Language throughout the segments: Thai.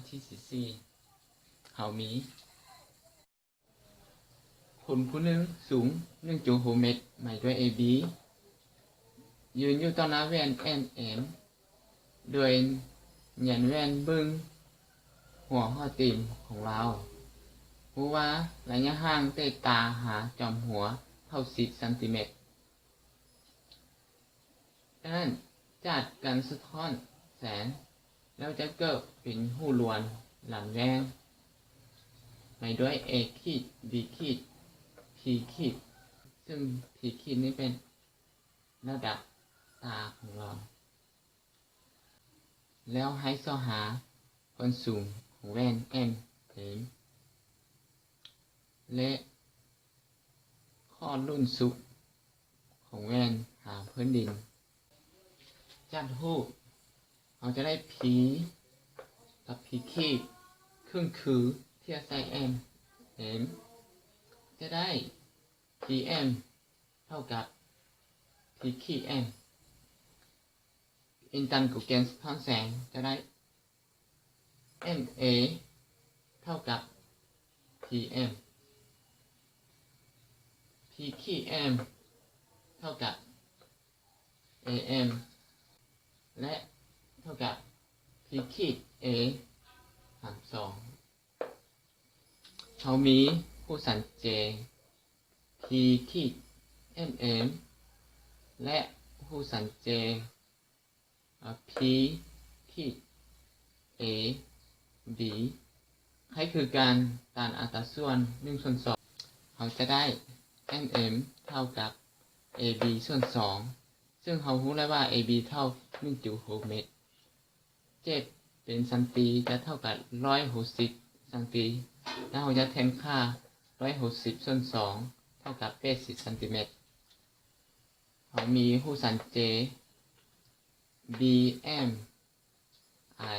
ที่สี่เขามีคนผู้หนึ่งสูง1.6 เมตรหมายด้วย AB ยืนอยู่ต่อหน้าแว่น MM โดยเหยียนแว่นบึ้งหัวข้อตีนของเรารู้ว่าระยะห่างเตะตาหาจอมหัวเท่า10 เซนติเมตรดังนั้นจัดการสะท้อนแสงแล้วจะเกิดเป็นหูลวนหลังแวงหมายด้วย A ขีด B ขีด P ขีดซึ่ง P ขีดนี้เป็นระดับตาของเราแล้วให้สอหาความสูงของแว่น M และข้อรุ่นสุดของแว่นหาพื้นดินจัดรูปเราจะได้ P กับ P ขีดครึ่งคือเทียบใส่ M จะได้ PM เท่ากับ P ขีด M อินตันกุเกนสะท้อนแสงจะได้ MA เท่ากับ PM P ขีด M เท่ากับ AM และเท่ากับ P ขีด A หาร2เขามีผู้สันเจ P ขีด MM และผู้สันเจ P ขีด A B ให้คือการต้านอัตราส่วน1/2เขาจะได้ MM เท่ากับ AB ส่วน2ซึ่งเขารู้แล้วว่า AB เท่า 1.6 เมตร7เป็นซันติจะเท่ากับ160ซันติแล้วเราจะแทนค่า160ส่วน2เท่ากับ80ซันติเมตรเขามีหูสันเจ BM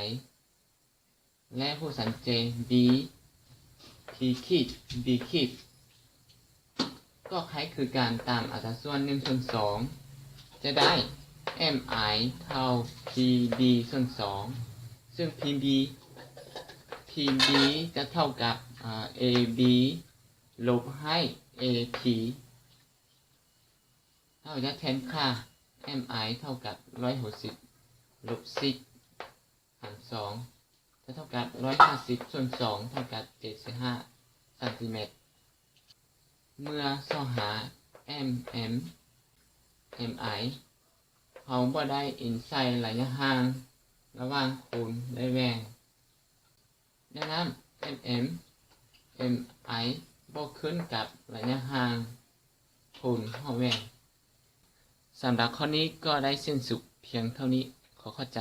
I และหูสันเจ B P ขีด B ขีดก็คล้ายคือการตามอัตราส่วน1/2จะได้ MI เท่า PB ส่วน2ซึ่ง PB จะเท่ากับAB ลบให้ AP เราจะแทนค่า MI เท่ากับ160ลบ10หาร2จะเท่ากับ150ส่วน2เท่ากับ75ซนติเมตรเมื่อสอหา MM MI เขาบ่ได้อินไซด์ระยะห่างระหว่างคูณและแหว่งดังนั้น MM MI บ่ขึ้นกับระยะห่างคูณและแหว่งสำหรับข้อนี้ก็ได้สิ้นสุดเพียงเท่านี้ขอเข้าใจ